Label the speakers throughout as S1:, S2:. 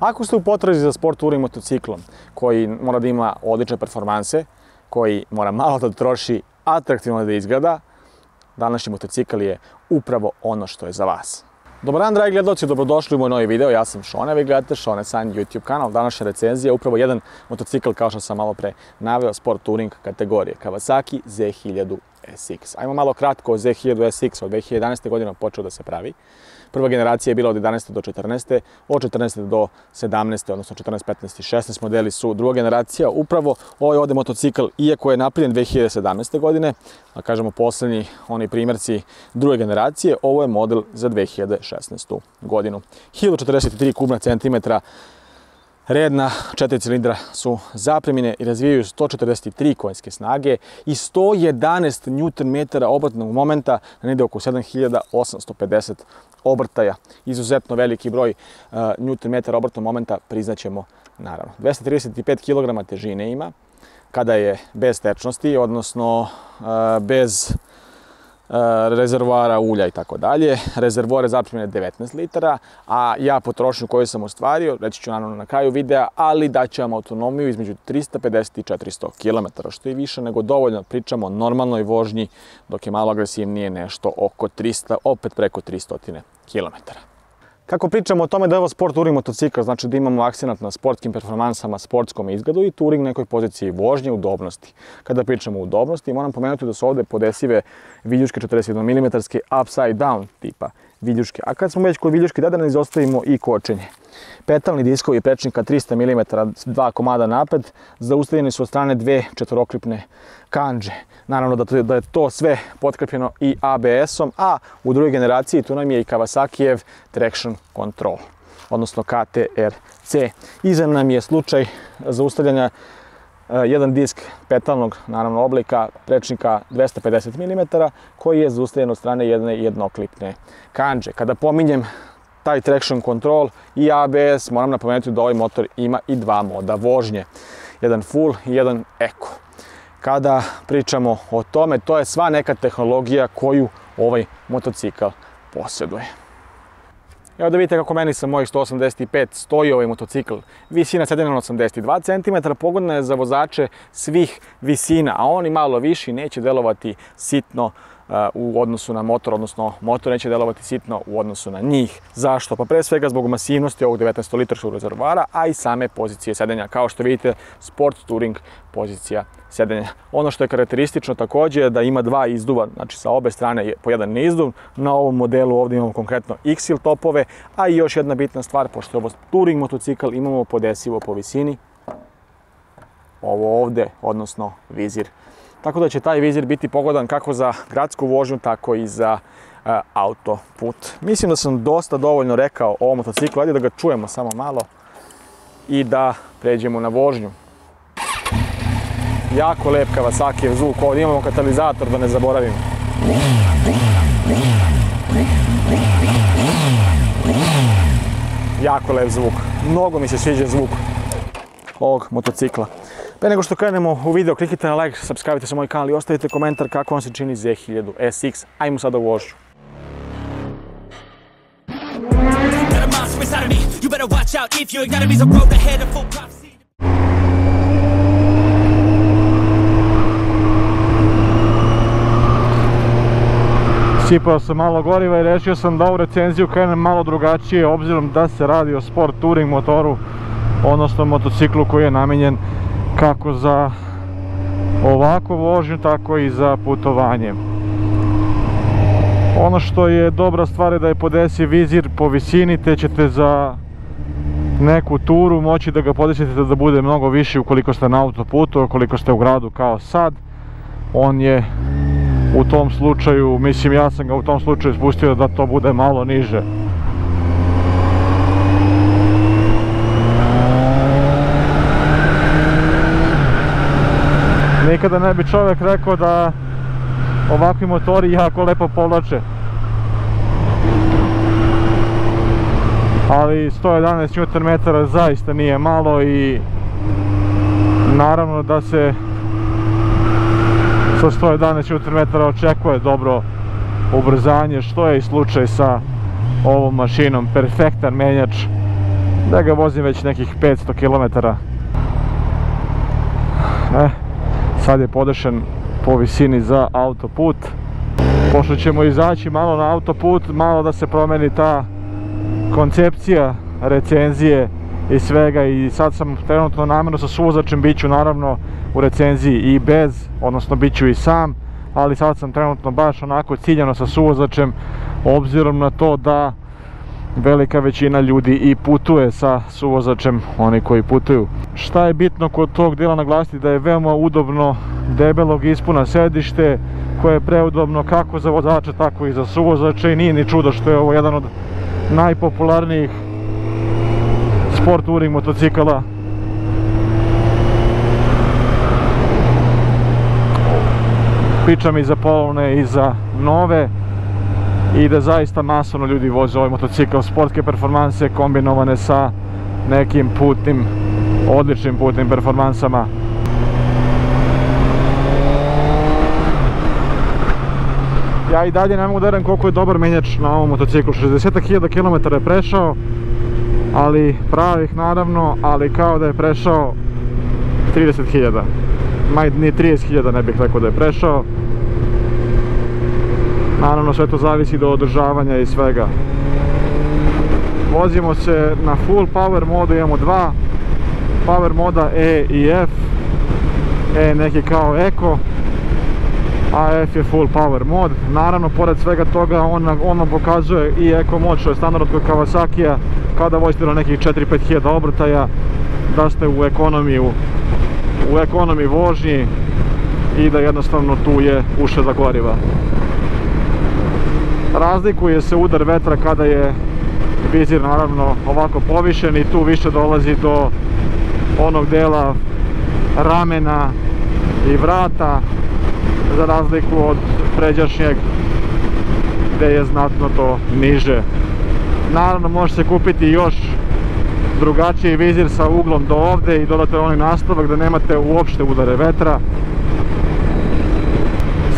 S1: Ako ste u potrazi za sport touring motociklom koji mora da ima odlične performanse, koji mora malo da troši, atraktivno da izgleda, današnji motocikl je upravo ono što je za vas. Dobar dan, dragi gledalci, dobrodošli u moj novi video. Ja sam Šone, vi gledate Šone San YouTube kanal. Današnja recenzija je upravo jedan motocikl, kao što sam malo pre naveo, sport touring kategorije Kawasaki Z1000 SX. Ajmo malo kratko o Z1000 SX. Od 2011. godine počeo da se pravi. Prva generacija je bila od 11. do 14. Od 14. do 17. odnosno 14, 15 i 16 modeli su druga generacija. Upravo ovaj ovde motocikl, iako je napravljen 2017. godine, a kažemo poslednji oni primjerci druge generacije, ovo je model za 2016. godinu. 1043 kubna centimetra, redna 4 cilindra su zapremine i razvijaju 143 konjske snage i 111 Nm obratnog momenta na negde oko 7850 obrtaja. Izuzetno veliki broj Nm obratnog momenta, priznaćemo naravno. 235 kg težine ima kada je bez tečnosti, odnosno bez rezervoara ulja i tako dalje. Rezervoar je zapremine 19 litara, a ja potrošnju koju sam ostvario, reći ću naravno na kraju videa, ali daću vam autonomiju između 350 i 400 km, što je više nego dovoljno. Pričamo o normalnoj vožnji, dok je malo agresivnije nešto oko 300, opet preko 300 km. Kako pričamo o tome da je ovo sport touring motocikl, znači da imamo akcenat na sportskim performansama, sportskom izgledu i touring nekoj poziciji vožnje, udobnosti. Kada pričamo o udobnosti, moram pomenuti da su ovde podesive viljuške 41 mm upside down tipa viljuške. A kad smo već kod viljuške, da ne izostavimo i kočenje. Petalni diskovi prečnika 300 mm, dva komada napred, zaustavljeni su od strane dve četvoroklipne kandže. Naravno da je to sve potkrepljeno i ABS-om, a u drugoj generaciji tu nam je i Kawasakijev Traction Control, odnosno KTRC. Iza nam je slučaj zaustavljanja jedan disk petalnog, naravno, oblika prečnika 250 mm, koji je zaustavljen od strane jedne jednoklipne kandže. Kada pominjem taj Traction Control i ABS, moram napomenuti da ovaj motor ima i dva moda vožnje. Jedan full i jedan eco. Kada pričamo o tome, to je sva neka tehnologija koju ovaj motocikl posjeduje. Evo da vidite kako meni sa mojih 185 stoji ovaj motocikl. Visina sedenja na 82 cm, pogodna je za vozače svih visina, a oni malo viši neće delovati sitno u odnosu na motor, odnosno motor neće delovati sitno u odnosu na njih. Zašto? Pa pre svega zbog masivnosti ovog 19-litraškog rezervoara, a i same pozicije sedenja. Kao što vidite, sport touring pozicija sedenja. Ono što je karakteristično takođe je da ima dva izduva, znači sa obe strane po jedan izduv. Na ovom modelu ovdje imamo konkretno XL topove, a i još jedna bitna stvar, pošto je ovo touring motocikl, imamo podesivo po visini ovo ovde, odnosno vizir. Tako da će taj vizir biti pogodan kako za gradsku vožnju, tako i za autoput. Mislim da sam dosta dovoljno rekao o ovom motociklu, ajde da ga čujemo samo malo i da pređemo na vožnju. Jako lep Kawasakijev zvuk, ovdje imamo katalizator, da ne zaboravim. Jako lep zvuk, mnogo mi se sviđa zvuk ovog motocikla. Pre nego što krenemo u video, kliknite na like, subscribe-te se moj kanal i ostavite komentar kako vam se čini Z1000 SX. Ajmo sada u vožnju. Sipao sam malo goriva i rešio sam da ovu recenziju krenem malo drugačije, obzirom da se radi o sport touring motoru, odnosno motociklu koji je namenjen kako za ovakvu vožnju, tako i za putovanje. Ono što je dobra stvar je da je podesiv vizir po visini, te ćete za neku turu moći da ga podesite da bude mnogo viši ukoliko ste na autoputu, ukoliko ste u gradu kao sad. On je u tom slučaju, mislim ja sam ga u tom slučaju spustio da to bude malo niže. Nikada ne bi čovjek rekao da ovakvi motori jako lepo povlače. Ali 111 Nm zaista nije malo i naravno da se sa 111 Nm očekuje dobro ubrzanje, što je i slučaj sa ovom mašinom. Perfektan menjač da ga vozim već nekih 500 km. Sad je podešen po visini za autoput. Pošto ćemo izaći malo na autoput, malo da se promeni ta koncepcija recenzije i svega, i sad sam trenutno namjerno sa suvozačem, bit ću naravno u recenziji i bez, odnosno bit ću i sam, ali sad sam trenutno baš onako ciljano sa suvozačem, obzirom na to da velika većina ljudi i putuje sa suvozačem, oni koji putuju. Šta je bitno kod tog dijela naglasiti, da je veoma udobno, debelog ispuna sedište koje je preudobno kako za vozača tako i za suvozača, i nije ni čudo što je ovo jedan od najpopularnijih sport touring motocikala. Pričam i za polovne i za nove, i da zaista masovno ljudi voze ovaj motocikl. Sportske performanse kombinovane sa nekim putnim, odličnim putnim performansama. Ja i dalje ne mogu da verujem koliko je dobar menjač na ovom motociklu. 60.000 km je prešao, ali pravih naravno, ali kao da je prešao 30.000. Ni 30.000 ne bih rekao da je prešao. Naravno sve to zavisi do održavanja i svega. Vozimo se na full power modu, imamo dva power moda, E i F. E neki kao Eco, a F je full power mod. Naravno pored svega toga on vam pokazuje i Eco mod, što je standard kod Kawasakija, kao da vozite na nekih 4-5 hiljada obrtaja, da ste u ekonomiji vožnji i da jednostavno tu je ušteda goriva. Razlikuje se udar vetra kada je vizir naravno ovako povišen, i tu više dolazi do onog dela ramena i vrata, za razliku od pređašnjeg gdje je znatno to niže. Naravno može se kupiti još drugačiji vizir sa uglom do ovdje i dodate onaj nastavak da nemate uopšte udare vetra.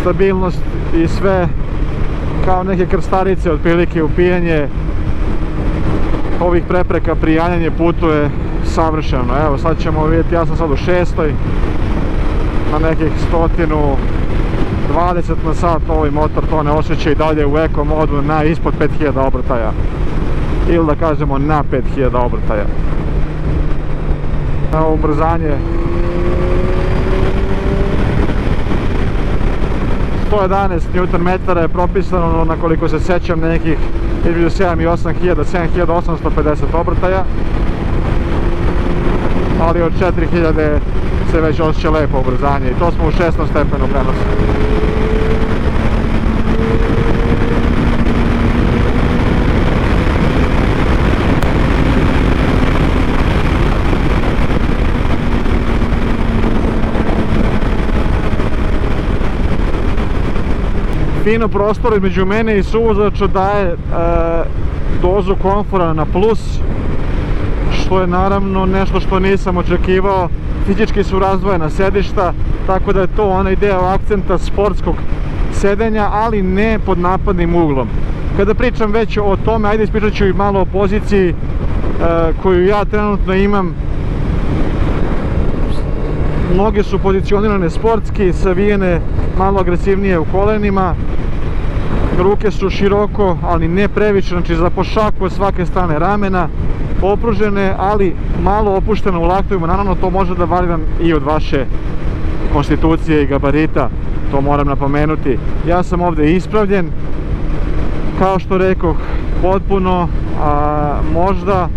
S1: Stabilnost i sve kao neke krstarice, otprilike upijanje ovih prepreka pri janjanje putu je savršeno. Evo sad ćemo vidjeti, ja sam sad u 600, na nekih 120 na sat, ovaj motor to ne osjeća i dalje u Eco modu na ispod 5000 obrtaja, ili da kažemo na 5000 obrtaja. Na ubrzanje 111 Nm je propisano, na koliko se sećam, nekih između 7 i 8000, 7850 obrtaja, ali od 4000 se već osjeća lepo ubrzanje, i to smo u 6. stepenu prenosa. Fino prostor između mene i suvozača daje dozu komfora na plus, što je naravno nešto što nisam očekivao. Fizički su razdvojena sedišta, tako da je to onaj deo akcenta sportskog sedenja, ali ne pod napadnim uglom. Kada pričam već o tome, ajde ispričat ću i malo o poziciji koju ja trenutno imam. Noge su pozicionirane sportski, savijene malo agresivnije u kolenima, ruke su široko, ali ne previše, znači za pošaku od svake strane ramena, opružene, ali malo opuštene u laktovima. Naravno to može da varira i od vaše konstitucije i gabarita, to moram napomenuti. Ja sam ovdje ispravljen, kao što rekoh, potpuno, možda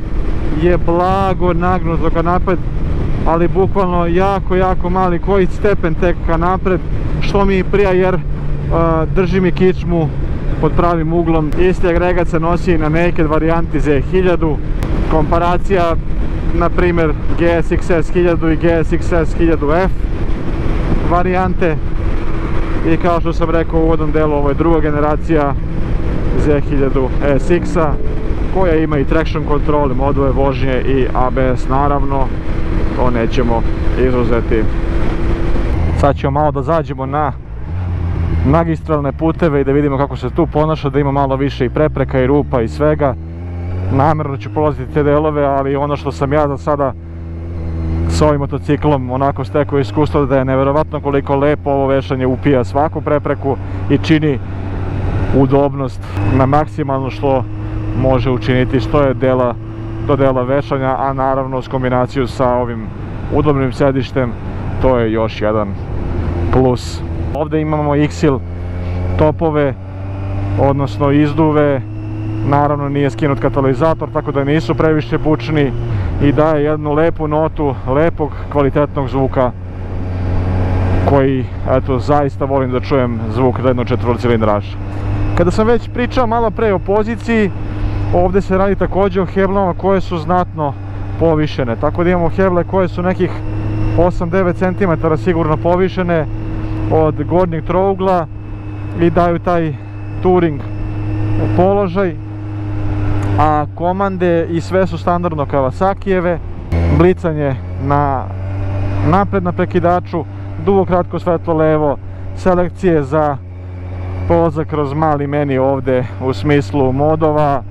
S1: je blago nagnuto ka napred, ali bukvalno jako mali koji stepen tek ka napred, što mi prija jer drži mi kičmu pod pravim uglom. Isti agregat se nosi na naked varijanti Z1000, komparacija na primjer GSX-S 1000 i GSX-S 1000F varijante, i kao što sam rekao u uvodnom delu, ovo je druga generacija Z1000 SX-a koja ima i traction control, module vožnje i ABS naravno, to nećemo izuzeti. Sad ćemo malo da zađemo na magistralne puteve i da vidimo kako se tu ponaša, da ima malo više i prepreka i rupa i svega.
S2: namjerno ću polaziti te delove, ali ono što sam ja za sada s ovim motociklom onako stekao iskustvo da je neverovatno koliko lepo ovo vešanje upija svaku prepreku i čini udobnost na maksimalno što može učiniti, što je do dela vešanja, a naravno uz kombinaciju sa ovim udobnim sedištem to je još jedan plus. Ovdje imamo X-Hill topove, odnosno izduve, naravno nije skinut katalizator tako da nisu previše bučni i daje jednu lepu notu, lepog kvalitetnog zvuka koji, eto, zaista volim da čujem zvuk jednog četvorocilindraša. Kada sam već pričao malo pre o poziciji, ovdje se radi također o heblama koje su znatno povišene, tako da imamo heble koje su nekih 8-9 cm sigurno povišene od gornjeg trougla i daju taj touring položaj, a komande i sve su standardno Kawasakijeve, blicanje napred na prekidaču, dugo kratko svetlo levo, selekcije za polazak kroz mali meni ovdje u smislu modova,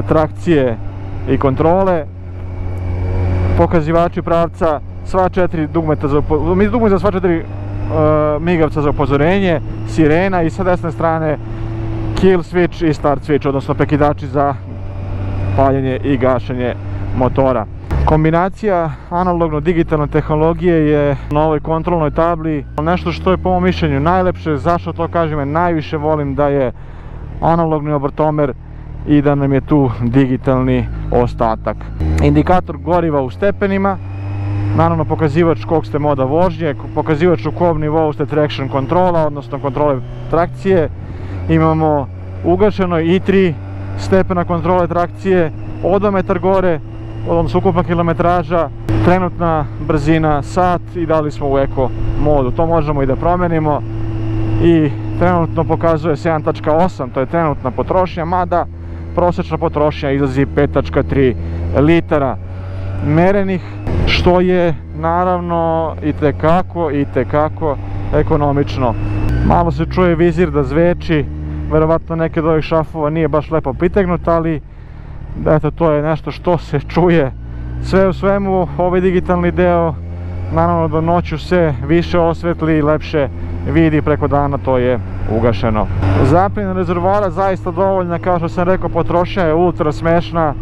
S2: trakcije i kontrole, pokazivači pravca, sva 4 dugmeta za sva 4 migavca za upozorenje, sirena i sa desne strane kill switch i start switch, odnosno prekidači za paljenje i gašenje motora. Kombinacija analogno-digitalne tehnologije je na ovoj kontrolnoj tabli nešto što je po mom mišljenju najlepše. Zašto to kažem? Najviše volim da je analogni obrtomer i da nam je tu digitalni ostatak. Indikator goriva u stepenima, naravno pokazivač kog ste moda vožnje, pokazivač u kom nivou ste traction kontrola, odnosno kontrole trakcije. Imamo ugašeno i 3 stepena kontrole trakcije, odometar gore, odnosno ukupna kilometraža, trenutna brzina, sat i dali smo u eko modu. To možemo i da promenimo i trenutno pokazuje 7.8, to je trenutna potrošnja, mada prosječna potrošnja izlazi 5.3 litara merenih, što je naravno itekako ekonomično. Malo se čuje vizir da zveči, verovatno neke od ovih šafova nije baš lepo pritegnut, ali eto, to je nešto što se čuje. Sve u svemu, ovaj digitalni deo naravno da noću se više osvetli i lepše vidi, preko dana to je ugašeno. Zapljena rezervoara zaista dovoljna, kao što sam rekao, potrošnja je ultra smešna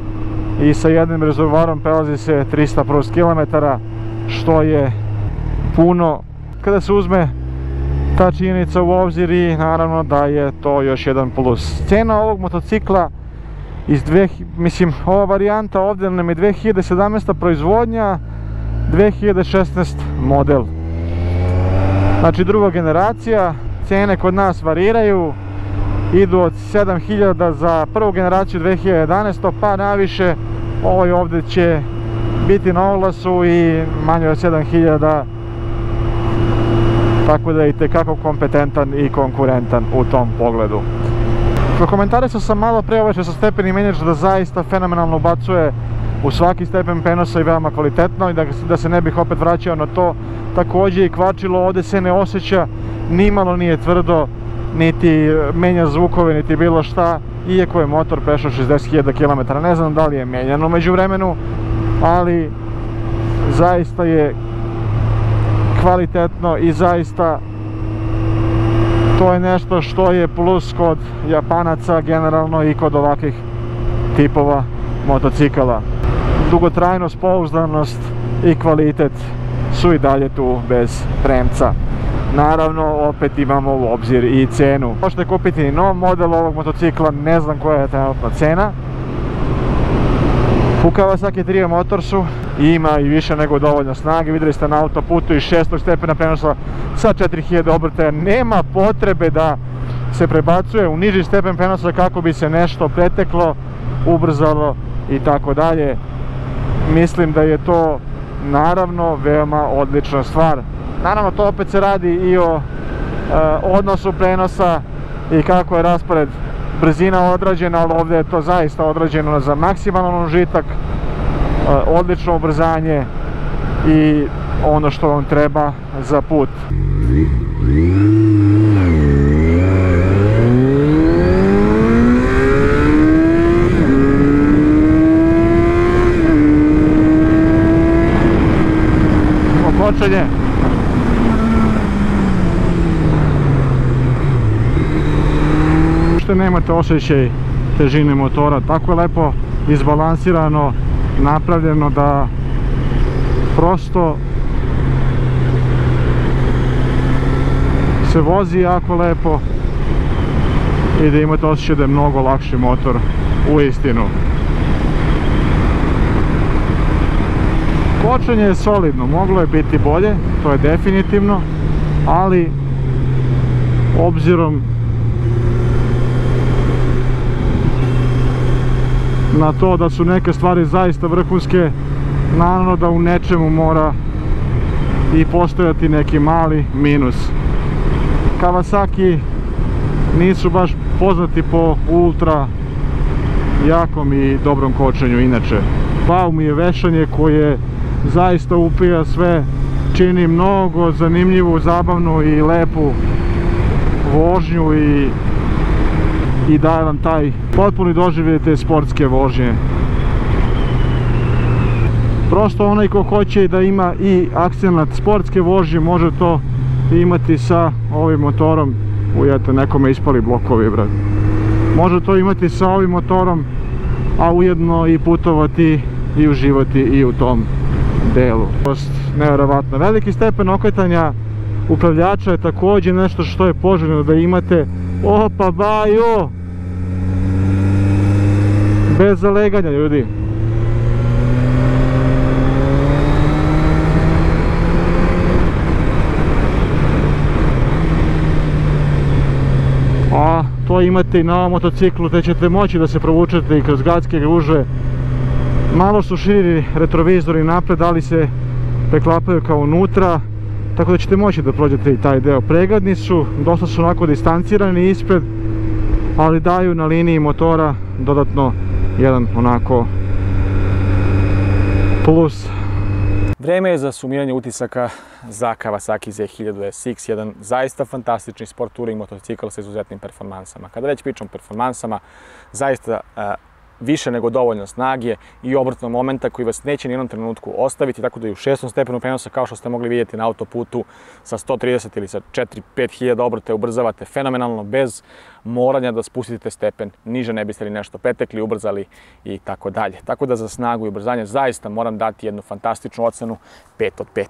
S2: i sa jednim rezervoarom prelazi se 300 plus kilometara, što je puno kada se uzme ta činjenica u obzir i naravno da je to još jedan plus. Cena ovog motocikla ova varijanta ovdje nam je 2017. proizvodnja, 2016 model. Znači druga generacija, cene kod nas variraju, idu od 7000 za prvu generaciju 2011. pa naviše. Ovaj ovdje će biti na oglasu i manje od 7000, tako da je itekako kompetentan i konkurentan u tom pogledu. Prokomentarisao sam malo pre ovaj 6-stepeni menjač da zaista fenomenalno ubacuje u svaki stepen prenosa i veoma kvalitetno, i da se ne bih opet vraćao na to. Također i kvačilo ovdje se ne osjeća, nimalo nije tvrdo, niti menja zvukove, niti bilo šta, iako je motor prešao 60.000 km. Ne znam da li je menjano među vremenu, ali zaista je kvalitetno i zaista to je nešto što je plus kod Japanaca generalno i kod ovakvih tipova motocikala. Dugotrajnost, pouzdanost i kvalitet su i dalje tu bez premca. Naravno, opet imamo u obzir i cenu. Možete kupiti nov model ovog motocikla, ne znam koja je trenutna cena. U Kawasaki Trio Motorsu ima i više nego dovoljno snage. Vidjeli ste na autoputu i 6. stepena prenosa sa 4000 obrtaja. Nema potrebe da se prebacuje u niži stepen prenosa kako bi se nešto preteklo, ubrzalo i tako dalje. Mislim da je to naravno veoma odlična stvar. Naravno, to opet se radi i o odnosu prenosa i kako je raspored brzina odrađena, ali ovdje je to zaista odrađeno za maksimalan užitak, odlično ubrzanje i ono što vam treba za put. kočenje. Uopšte nemate osjećaj težine motora, tako je lepo izbalansirano, napravljeno da prosto se vozi jako lepo i da imate osjećaj da je mnogo lakši motor u istinu. Kočenje je solidno, moglo je biti bolje, to je definitivno, ali obzirom na to da su neke stvari zaista vrhunske, naravno da u nečemu mora i postojati neki mali minus. Kawasaki nisu baš poznati po ultra jakom i dobrom kočenju inače. Wow mi je vešanje koje zaista upija sve, čini mnogo zanimljivu, zabavnu i lepu vožnju i daje vam taj potpuni doživljaj te sportske vožnje. Prosto onaj ko hoće da ima i akcenat sportske vožnje može to imati sa ovim motorom. Ujete, nekome ispali blokovi, brat. Može to imati sa ovim motorom, a ujedno i putovati i uživati i u tom delu. Nevjerovatno. Veliki stepen okretanja upravljača je također nešto što je poželjno da imate. Opa, baju! Bez zaleganja, ljudi. A to imate i na ovom motociklu, te ćete moći da se provučete i kroz gradske gužve. Malo su širi retrovizori napred, ali se preklapaju kao unutra, tako da ćete moći da prođete i taj deo. Pregledni su, dosta su onako distancirani ispred, ali daju na liniji motora dodatno jedan onako plus.
S1: Vreme je za sumiranje utisaka za Kawasaki Z1000 SX, jedan zaista fantastični sport touring motocikl sa izuzetnim performansama. Kada već pričam o performansama, zaista više nego dovoljno snage i obrtnog momenta koji vas neće ni jednom trenutku ostaviti, tako da i u 6. stepenu prenosa, kao što ste mogli vidjeti na autoputu, sa 130 ili sa 4-5 hiljada obrte ubrzavate fenomenalno bez moranja da spustite stepen niže, ne biste li nešto pretekli, ubrzali i tako dalje. Tako da za snagu i ubrzanje zaista moram dati jednu fantastičnu ocenu 5 od 5.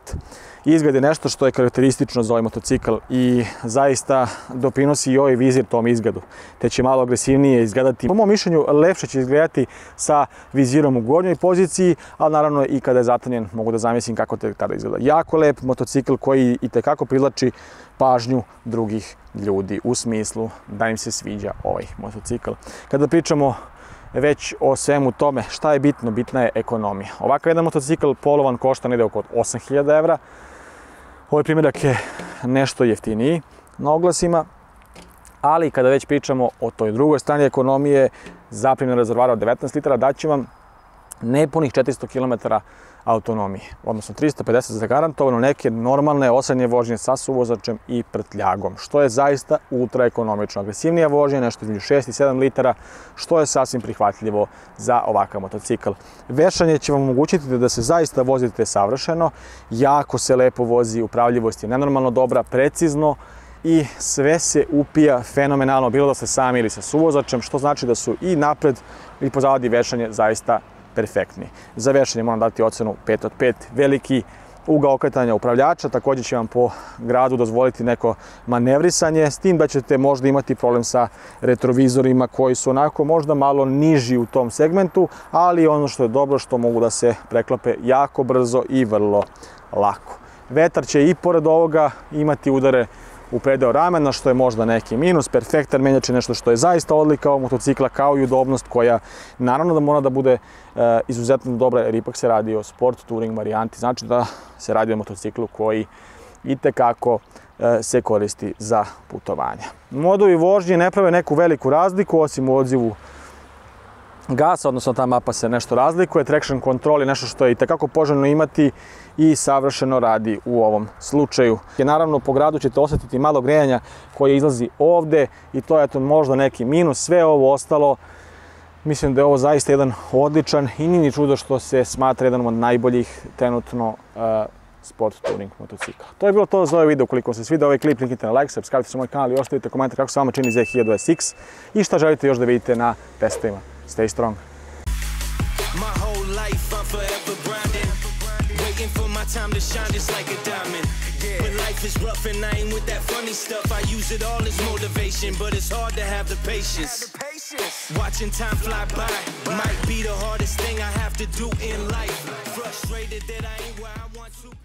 S1: Izgled je nešto što je karakteristično za ovaj motocikl i zaista doprinosi i ovaj vizir tom izgledu, te će malo agresivnije izgledati. Po mom mišljenju lepše će izgledati sa vizirom u gornjoj poziciji, ali naravno i kada je zatanjen mogu da zamislim kako te tada izgleda. Jako lep motocikl koji itekako privlači pažnju drugih ljudi u smislu da im se sviđa ovaj motocikl. Kada pričamo već o svemu tome šta je bitno, bitna je ekonomija. Ovakav jedan motocikl polovan košta negde oko 8000 evra. Ovaj primjerak je nešto jeftiniji na oglasima, ali kada već pričamo o toj drugoj strani ekonomije, zaprimljen rezervoar od 19 litara daće vam nepunih 400 km autonomije, odnosno 350 zagarantovano neke normalne osadnje vožnje sa suvozačem i prtljagom, što je zaista ultra ekonomično. Agresivnija vožnja, nešto između 6 i 7 litara, što je sasvim prihvatljivo za ovakav motocikl. Vešanje će vam omogućiti da se zaista vozite savršeno, jako se lepo vozi, upravljivost je nenormalno dobra, precizno i sve se upija fenomenalno, bilo da ste sami ili sa suvozačem, što znači da su i napred i pozadnje vešanje zaista perfektni. Za vešanje moram dati ocenu 5 od 5. Veliki ugao okretanja upravljača, također će vam po gradu dozvoliti neko manevrisanje, s tim da ćete možda imati problem sa retrovizorima koji su onako možda malo niži u tom segmentu, ali ono što je dobro što mogu da se preklape jako brzo i vrlo lako. Vetar će i pored ovoga imati udare u predeo ramena, što je možda neki minus. Perfektan menjač je nešto što je zaista odlika ovog motocikla, kao i udobnost koja naravno da mora da bude izuzetno dobra, jer ipak se radi o sport touring varijanti, znači da se radi o motociklu koji itekako se koristi za putovanja. Modovi vožnje ne prave neku veliku razliku, osim u odzivu gasa, odnosno ta mapa se nešto razlikuje. Traction control je nešto što je itekako poželjno imati i savršeno radi u ovom slučaju. Naravno, po gradu ćete osjetiti malo grejanja koje izlazi ovde i to je možda neki minus. Sve ovo ostalo, mislim da je ovo zaista jedan odličan i nije ni čudo što se smatra jedan od najboljih trenutno sport tuning motocikla. To je bilo to za ovaj video. Ukoliko vam se svidio ovaj klip, kliknite na like, subscribe se moj kanal i ostavite komentar kako se vama čini Z1020X i šta želite još da vidite na testovima. Stay strong!
S3: Time to shine just like a diamond. When life is rough and I ain't with that funny stuff, I use it all as motivation, but it's hard to have the patience. Watching time fly by might be the hardest thing I have to do in life. Frustrated that I ain't where I want to be.